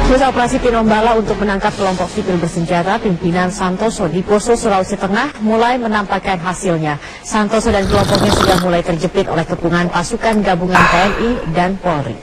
Pusat operasi Tinombala untuk menangkap kelompok sipil bersenjata pimpinan Santoso di Poso, Sulawesi Tengah mulai menampakkan hasilnya. Santoso dan kelompoknya sudah mulai terjepit oleh kepungan pasukan gabungan TNI dan Polri.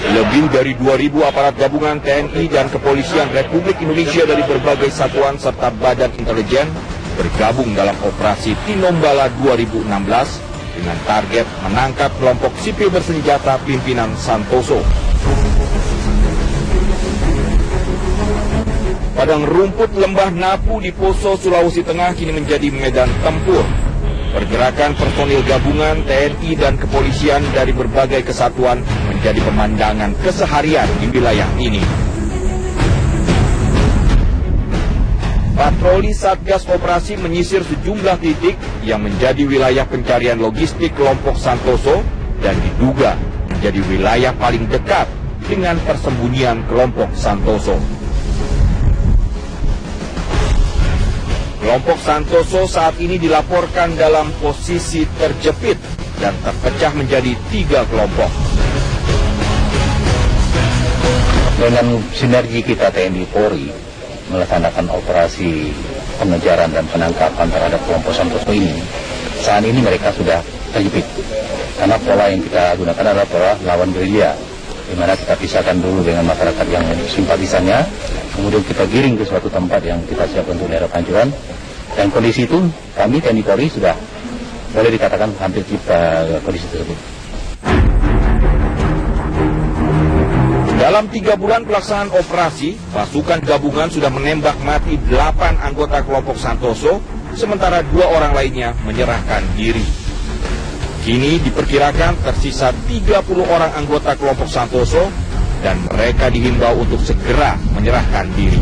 Lebih dari 2.000 aparat gabungan TNI dan Kepolisian Republik Indonesia dari berbagai satuan serta badan intelijen bergabung dalam operasi Tinombala 2016 dengan target menangkap kelompok sipil bersenjata pimpinan Santoso. Padang rumput lembah Napu di Poso, Sulawesi Tengah kini menjadi medan tempur. Pergerakan personil gabungan TNI dan kepolisian dari berbagai kesatuan menjadi pemandangan keseharian di wilayah ini. Patroli Satgas Operasi menyisir sejumlah titik yang menjadi wilayah pencarian logistik kelompok Santoso dan diduga menjadi wilayah paling dekat dengan persembunyian kelompok Santoso. Kelompok Santoso saat ini dilaporkan dalam posisi terjepit dan terpecah menjadi 3 kelompok. Dengan sinergi kita TNI Polri melaksanakan operasi pengejaran dan penangkapan terhadap kelompok Santoso ini, saat ini mereka sudah terjepit. Karena pola yang kita gunakan adalah pola lawan gerilya, di mana kita pisahkan dulu dengan masyarakat yang simpatisannya, kemudian kita giring ke suatu tempat yang kita siapkan untuk daerah pancuran. Dan kondisi itu kami TNI Polri sudah boleh dikatakan hampir kita kondisi tersebut. Dalam 3 bulan pelaksanaan operasi, pasukan gabungan sudah menembak mati 8 anggota kelompok Santoso, sementara 2 orang lainnya menyerahkan diri. Kini diperkirakan tersisa 30 orang anggota kelompok Santoso dan mereka dihimbau untuk segera menyerahkan diri.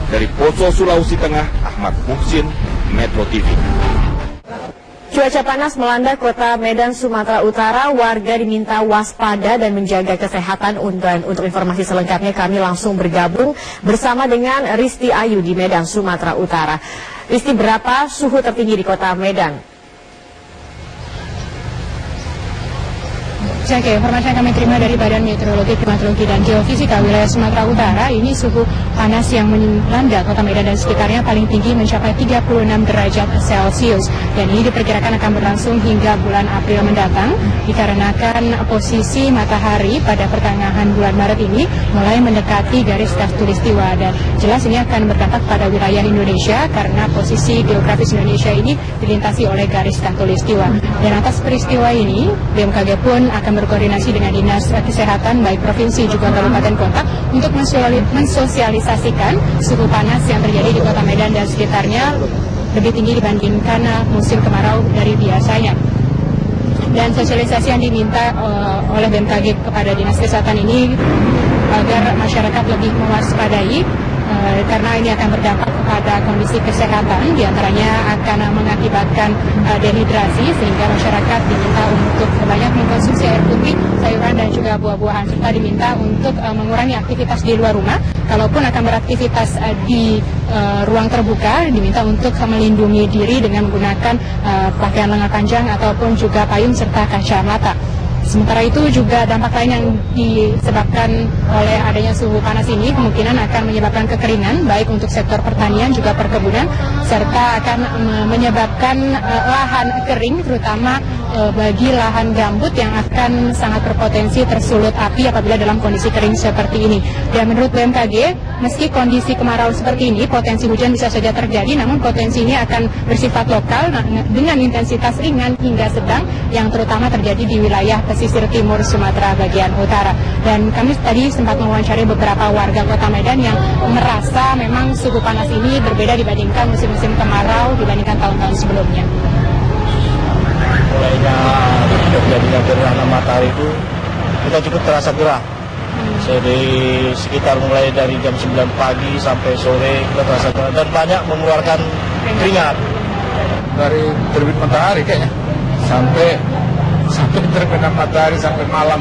Dari Poso, Sulawesi Tengah, Ahmad Muhsin, Metro TV. Cuaca panas melanda kota Medan, Sumatera Utara. Warga diminta waspada dan menjaga kesehatan. Untuk informasi selengkapnya kami langsung bergabung bersama dengan Risti Ayu di Medan, Sumatera Utara. Risti, berapa suhu tertinggi di kota Medan? Oke, informasi yang kami terima dari Badan Meteorologi, Klimatologi, dan Geofisika wilayah Sumatera Utara, ini suhu panas yang melanda kota Medan dan sekitarnya paling tinggi mencapai 36 derajat Celcius. Dan ini diperkirakan akan berlangsung hingga bulan April mendatang, dikarenakan posisi matahari pada pertengahan bulan Maret ini mulai mendekati garis khatulistiwa. Dan jelas ini akan berdampak pada wilayah Indonesia karena posisi geografis Indonesia ini dilintasi oleh garis khatulistiwa. Dan atas peristiwa ini, BMKG pun akan berkoordinasi dengan Dinas Kesehatan baik provinsi juga kabupaten kota untuk mensosialisasikan suhu panas yang terjadi di kota Medan dan sekitarnya lebih tinggi dibandingkan musim kemarau dari biasanya. Dan sosialisasi yang diminta oleh BMKG kepada Dinas Kesehatan ini agar masyarakat lebih mewaspadai karena ini akan berdampak kepada kondisi kesehatan, diantaranya akan mengakibatkan dehidrasi, sehingga masyarakat diminta untuk banyak mengkonsumsi air putih, sayuran dan juga buah-buahan, serta diminta untuk mengurangi aktivitas di luar rumah. Kalaupun akan beraktivitas di ruang terbuka, diminta untuk melindungi diri dengan menggunakan pakaian lengan panjang ataupun juga payung serta kacamata. Sementara itu juga dampak lain yang disebabkan oleh adanya suhu panas ini kemungkinan akan menyebabkan kekeringan baik untuk sektor pertanian juga perkebunan, serta akan menyebabkan lahan kering terutama bagi lahan gambut yang akan sangat berpotensi tersulut api apabila dalam kondisi kering seperti ini. Dan menurut BMKG, meski kondisi kemarau seperti ini, potensi hujan bisa saja terjadi, namun potensi ini akan bersifat lokal dengan intensitas ringan hingga sedang yang terutama terjadi di wilayah pesisir timur Sumatera bagian utara. Dan kami tadi sempat mewawancari beberapa warga kota Medan yang merasa memang suhu panas ini berbeda dibandingkan musim-musim kemarau dibandingkan tahun-tahun sebelumnya. Mulainya terjadinya gerhana matahari itu kita cukup terasa gerah. Jadi sekitar mulai dari jam 9 pagi sampai sore kita terasa gerah dan banyak mengeluarkan keringat. Dari terbit matahari kayaknya sampai terbenam matahari sampai malam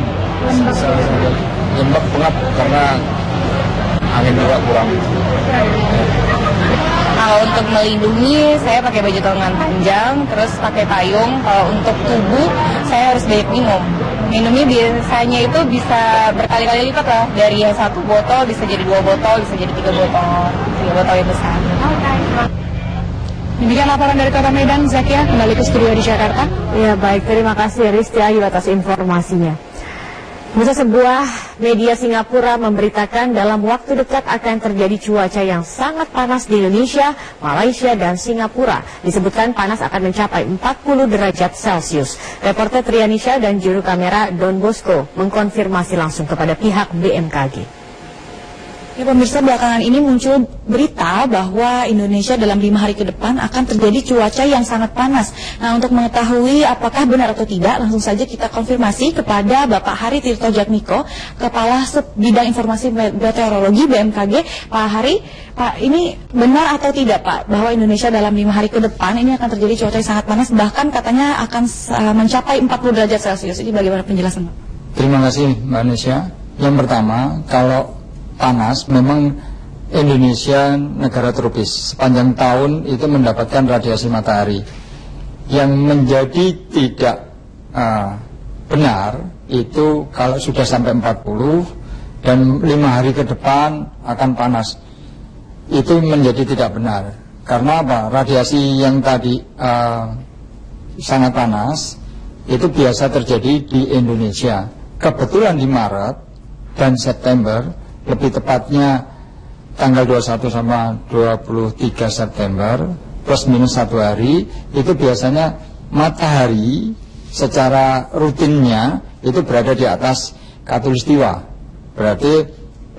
lembab pengap karena angin juga kurang. Kalau untuk melindungi, saya pakai baju lengan panjang, terus pakai payung. Kalau untuk tubuh, saya harus banyak minum. Minumnya biasanya itu bisa berkali-kali lipat lah. Dari yang 1 botol bisa jadi 2 botol, bisa jadi 3 botol yang besar. Demikian laporan dari Kota Medan, Zakia, kembali ke studio di Jakarta. Ya baik, terima kasih Risti Ayu atas informasinya. Sebuah media Singapura memberitakan dalam waktu dekat akan terjadi cuaca yang sangat panas di Indonesia, Malaysia, dan Singapura. Disebutkan panas akan mencapai 40 derajat Celcius. Reporter Trianisha dan juru kamera Don Bosco mengkonfirmasi langsung kepada pihak BMKG. Ya pemirsa, belakangan ini muncul berita bahwa Indonesia dalam 5 hari ke depan akan terjadi cuaca yang sangat panas. Nah, untuk mengetahui apakah benar atau tidak, langsung saja kita konfirmasi kepada Bapak Hari Tirto Jatmiko, Kepala Bidang Informasi Meteorologi BMKG. Pak Hari, Pak, ini benar atau tidak Pak, bahwa Indonesia dalam 5 hari ke depan ini akan terjadi cuaca yang sangat panas, bahkan katanya akan mencapai 40 derajat Celcius. Ini bagaimana penjelasan Pak? Terima kasih Mbak Nesya. Yang pertama, kalau panas, memang Indonesia negara tropis. Sepanjang tahun itu mendapatkan radiasi matahari. Yang menjadi tidak benar itu kalau sudah sampai 40 dan 5 hari ke depan akan panas. Itu menjadi tidak benar. Karena apa? Radiasi yang tadi sangat panas itu biasa terjadi di Indonesia. Kebetulan di Maret dan September, lebih tepatnya tanggal 21 sama 23 September plus minus 1 hari, itu biasanya matahari secara rutinnya itu berada di atas khatulistiwa. Berarti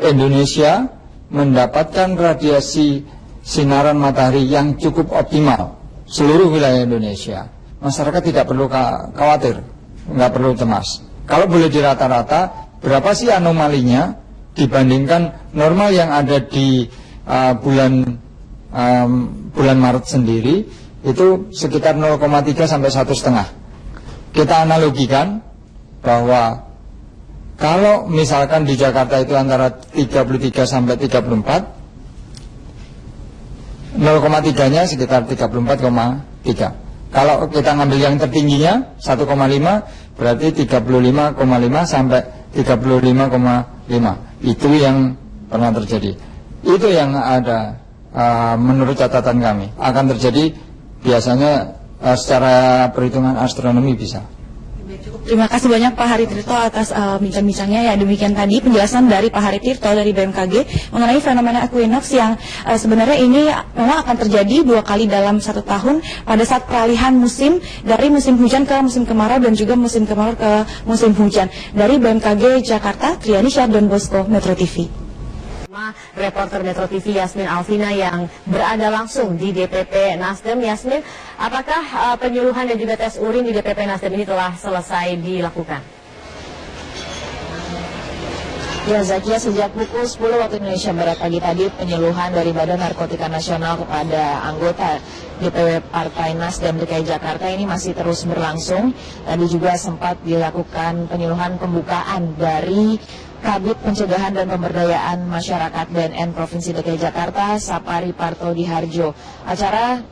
Indonesia mendapatkan radiasi sinaran matahari yang cukup optimal seluruh wilayah Indonesia. Masyarakat tidak perlu khawatir, nggak perlu cemas. Kalau boleh dirata-rata, berapa sih anomalinya dibandingkan normal yang ada di bulan Maret sendiri, itu sekitar 0,3 sampai 1,5. Kita analogikan bahwa kalau misalkan di Jakarta itu antara 33 sampai 34, 0,3-nya sekitar 34,3. Kalau kita ngambil yang tertingginya 1,5, berarti 35,5 sampai 35,5. Itu yang pernah terjadi. Itu yang ada menurut catatan kami. Akan terjadi biasanya secara perhitungan astronomi bisa. Terima kasih banyak Pak Hari Tirto atas bincang-bincangnya. Ya, demikian tadi penjelasan dari Pak Hari Tirto dari BMKG mengenai fenomena equinox yang sebenarnya ini memang akan terjadi 2 kali dalam 1 tahun pada saat peralihan musim dari musim hujan ke musim kemarau dan juga musim kemarau ke musim hujan. Dari BMKG Jakarta, Trianisha, Don Bosco, Metro TV. Reporter Metro TV Yasmin Alvina yang berada langsung di DPP Nasdem. Yasmin, apakah penyuluhan dan juga tes urin di DPP Nasdem ini telah selesai dilakukan? Ya, Zakia, sejak pukul 10 waktu Indonesia Barat pagi tadi, penyuluhan dari Badan Narkotika Nasional kepada anggota DPW Partai Nasdem DKI Jakarta ini masih terus berlangsung. Tadi juga sempat dilakukan penyuluhan pembukaan dari Kabid Pencegahan dan Pemberdayaan Masyarakat BNN Provinsi DKI Jakarta, Sapari Parto Diharjo. Acara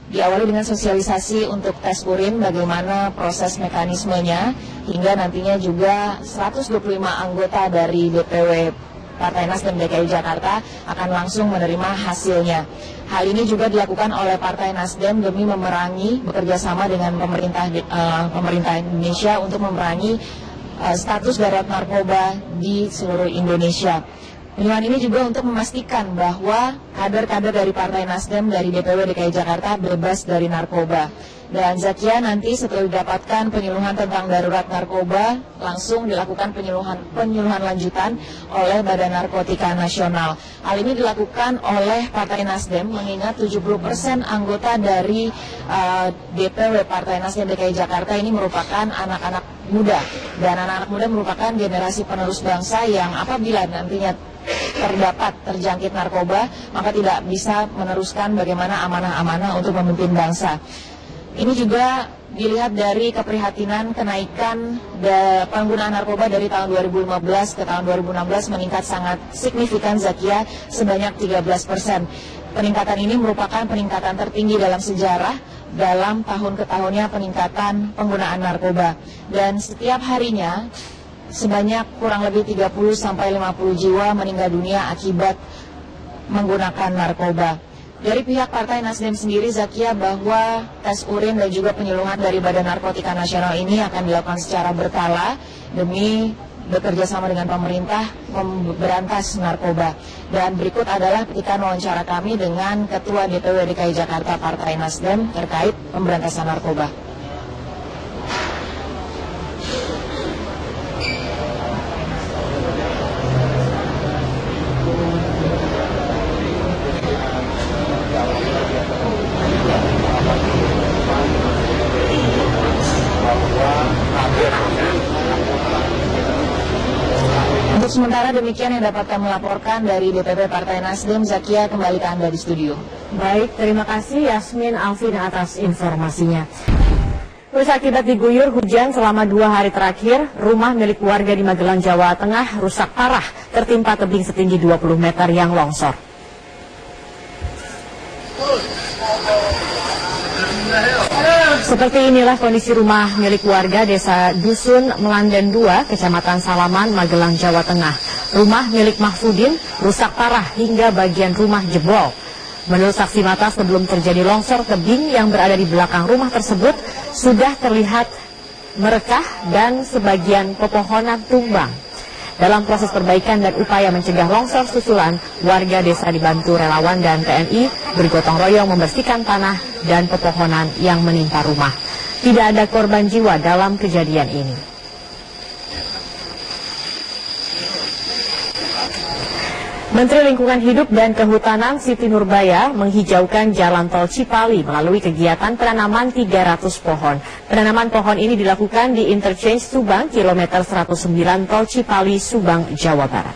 diawali dengan sosialisasi untuk tes urin, bagaimana proses mekanismenya, hingga nantinya juga 125 anggota dari DPW Partai Nasdem DKI Jakarta akan langsung menerima hasilnya. Hal ini juga dilakukan oleh Partai Nasdem demi memerangi, bekerja sama dengan pemerintah Indonesia untuk memerangi status darurat narkoba di seluruh Indonesia. Penyuluhan ini juga untuk memastikan bahwa kader-kader dari Partai Nasdem dari DPW DKI Jakarta bebas dari narkoba. Dan Zakia, nanti setelah didapatkan penyuluhan tentang darurat narkoba, langsung dilakukan penyuluhan lanjutan oleh Badan Narkotika Nasional. Hal ini dilakukan oleh Partai Nasdem mengingat 70% anggota dari DPW Partai Nasdem DKI Jakarta ini merupakan anak-anak muda. Dan anak-anak muda merupakan generasi penerus bangsa yang apabila nantinya terjangkit narkoba, maka tidak bisa meneruskan bagaimana amanah-amanah untuk memimpin bangsa. Ini juga dilihat dari keprihatinan kenaikan penggunaan narkoba dari tahun 2015 ke tahun 2016 meningkat sangat signifikan, Zakia, sebanyak 13%. Peningkatan ini merupakan peningkatan tertinggi dalam sejarah dalam tahun ke tahunnya peningkatan penggunaan narkoba. Dan setiap harinya sebanyak kurang lebih 30-50 jiwa meninggal dunia akibat menggunakan narkoba. Dari pihak Partai Nasdem sendiri, Zakia, bahwa tes urin dan juga penyuluhan dari Badan Narkotika Nasional ini akan dilakukan secara berkala demi bekerja sama dengan pemerintah memberantas narkoba. Dan berikut adalah petikan wawancara kami dengan Ketua DPW DKI Jakarta Partai Nasdem terkait pemberantasan narkoba. Untuk sementara demikian yang dapat kami laporkan dari DPP Partai Nasdem. Zakia, kembali ke Anda di studio. Baik, terima kasih Yasmin Alvin atas informasinya. Terus akibat diguyur hujan selama 2 hari terakhir, rumah milik warga di Magelang, Jawa Tengah rusak parah, tertimpa tebing setinggi 20 meter yang longsor. Seperti inilah kondisi rumah milik warga desa Dusun Melandan 2, Kecamatan Salaman, Magelang, Jawa Tengah. Rumah milik Mahfudin rusak parah hingga bagian rumah jebol. Menurut saksi mata, sebelum terjadi longsor, tebing yang berada di belakang rumah tersebut sudah terlihat merekah dan sebagian pepohonan tumbang. Dalam proses perbaikan dan upaya mencegah longsor susulan, warga desa dibantu relawan dan TNI bergotong royong membersihkan tanah dan pepohonan yang menimpa rumah. Tidak ada korban jiwa dalam kejadian ini. Menteri Lingkungan Hidup dan Kehutanan Siti Nurbaya menghijaukan jalan tol Cipali melalui kegiatan penanaman 300 pohon. Penanaman pohon ini dilakukan di Interchange Subang, kilometer 109 tol Cipali, Subang, Jawa Barat.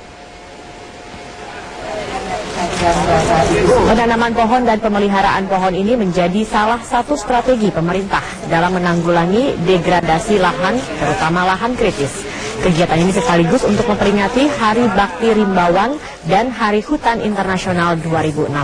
Penanaman pohon dan pemeliharaan pohon ini menjadi salah satu strategi pemerintah dalam menanggulangi degradasi lahan, terutama lahan kritis. Kegiatan ini sekaligus untuk memperingati Hari Bakti Rimbawan dan Hari Hutan Internasional 2016.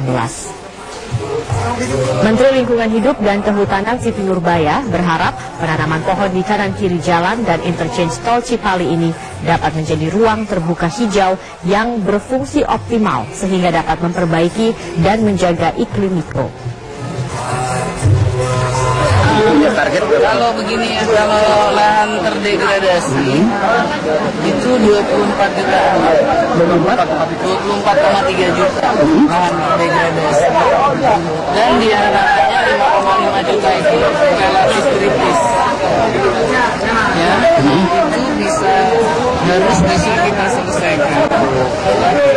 Menteri Lingkungan Hidup dan Kehutanan Siti Nurbaya berharap penanaman pohon di kanan kiri jalan dan interchange tol Cipali ini dapat menjadi ruang terbuka hijau yang berfungsi optimal sehingga dapat memperbaiki dan menjaga iklim mikro. Target kalau begini ya, kalau lahan terdegradasi itu 24 juta, 24,3 juta lahan terdegradasi, dan diantaranya 5,5 juta itu relatif kritis. Ya, itu bisa harus kita selesaikan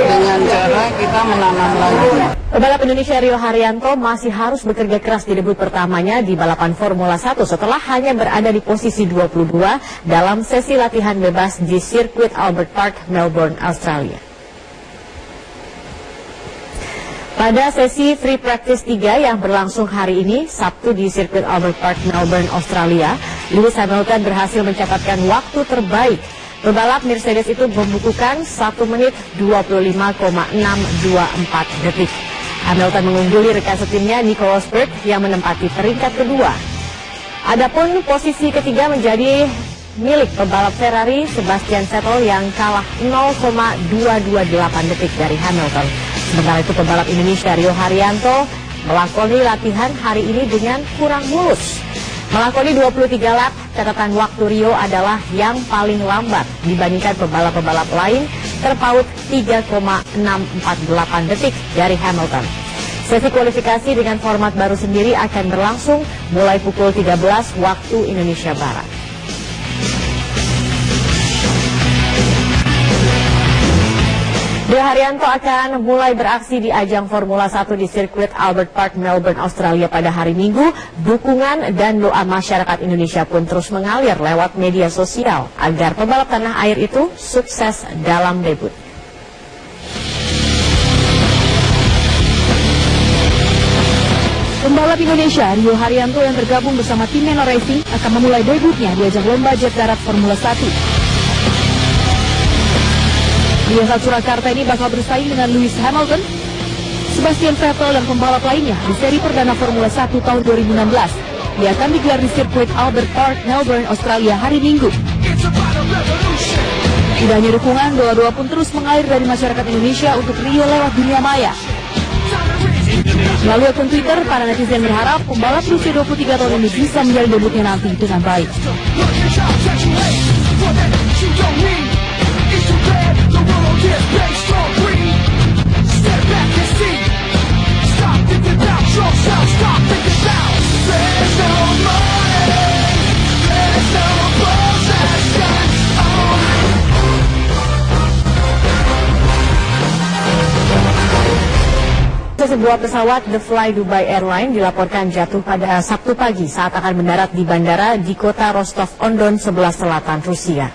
dengan cara kita menanam lagi. Pebalap Indonesia Rio Haryanto masih harus bekerja keras di debut pertamanya di balapan Formula 1 setelah hanya berada di posisi 22 dalam sesi latihan bebas di sirkuit Albert Park, Melbourne, Australia. Pada sesi free practice 3 yang berlangsung hari ini, Sabtu di sirkuit Albert Park, Melbourne, Australia, Lewis Hamilton berhasil mencatatkan waktu terbaik. Pebalap Mercedes itu membukukan 1 menit 25,624 detik. Hamilton mengungguli rekan setimnya Nico Rosberg yang menempati peringkat kedua. Adapun posisi ketiga menjadi milik pebalap Ferrari Sebastian Vettel yang kalah 0,228 detik dari Hamilton. Sementara itu pebalap Indonesia Rio Haryanto melakoni latihan hari ini dengan kurang mulus. Melakoni 23 lap, catatan waktu Rio adalah yang paling lambat dibandingkan pebalap-pebalap lain, terpaut 3,648 detik dari Hamilton. Sesi kualifikasi dengan format baru sendiri akan berlangsung mulai pukul 13 waktu Indonesia Barat. Rio Haryanto akan mulai beraksi di ajang Formula 1 di sirkuit Albert Park, Melbourne, Australia pada hari Minggu. Dukungan dan doa masyarakat Indonesia pun terus mengalir lewat media sosial agar pebalap tanah air itu sukses dalam debut. Pembalap Indonesia Rio Haryanto yang tergabung bersama tim Menor Racing akan memulai debutnya di ajang lomba jet darat Formula 1. Di asal Surakarta ini bakal bersaing dengan Lewis Hamilton, Sebastian Vettel dan pembalap lainnya di seri perdana Formula 1 tahun 2016. Dia akan digelar di sirkuit Albert Park, Melbourne, Australia hari Minggu. Tidak hanya dukungan, doa-doa pun terus mengalir dari masyarakat Indonesia untuk Rio lewat dunia maya. Melalui akun Twitter, para netizen berharap pembalap berusia 23 tahun ini bisa menjalani debutnya nanti dengan baik. Sebuah pesawat The Fly Dubai Airline dilaporkan jatuh pada Sabtu pagi saat akan mendarat di bandara di kota Rostov-on-Don sebelah selatan Rusia.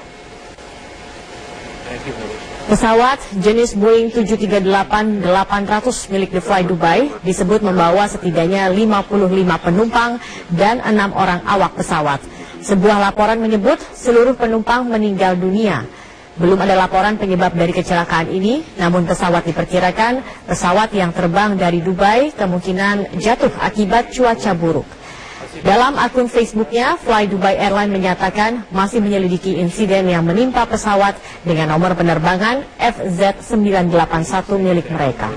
Pesawat jenis Boeing 738-800 milik The Fly Dubai disebut membawa setidaknya 55 penumpang dan 6 orang awak pesawat. Sebuah laporan menyebut seluruh penumpang meninggal dunia. Belum ada laporan penyebab dari kecelakaan ini, namun pesawat diperkirakan pesawat yang terbang dari Dubai kemungkinan jatuh akibat cuaca buruk. Dalam akun Facebooknya, Fly Dubai Airline menyatakan masih menyelidiki insiden yang menimpa pesawat dengan nomor penerbangan FZ981 milik mereka.